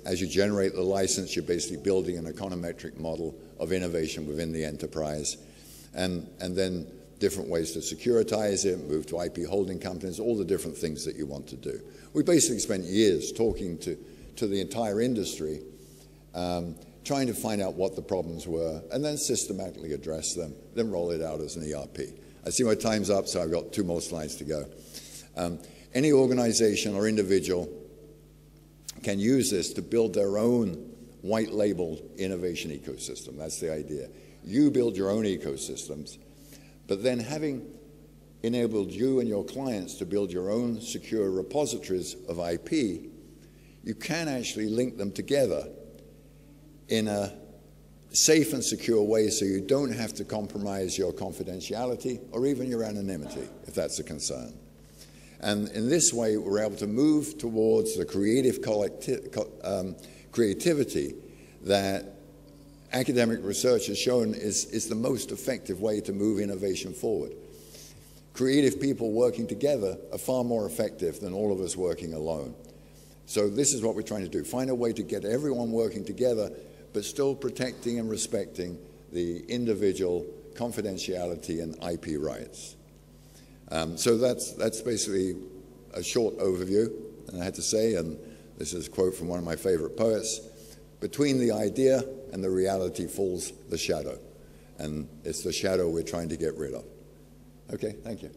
as you generate the license, you're basically building an econometric model of innovation within the enterprise. And then different ways to securitize it, move to IP holding companies, all the different things that you want to do. We basically spent years talking to the entire industry, trying to find out what the problems were, and then systematically address them, then roll it out as an ERP. I see my time's up, so I've got 2 more slides to go. Any organization or individual can use this to build their own white label innovation ecosystem. That's the idea. You build your own ecosystems, but then having enabled you and your clients to build your own secure repositories of IP, you can actually link them together in a safe and secure way so you don't have to compromise your confidentiality or even your anonymity, if that's a concern. And in this way, we're able to move towards the creative creativity that academic research has shown is the most effective way to move innovation forward. Creative people working together are far more effective than all of us working alone. So this is what we're trying to do, find a way to get everyone working together, but still protecting and respecting the individual confidentiality and IP rights. So that's basically a short overview, and I had to say, and this is a quote from one of my favorite poets, between the idea and the reality falls the shadow, and it's the shadow we're trying to get rid of. Okay, thank you.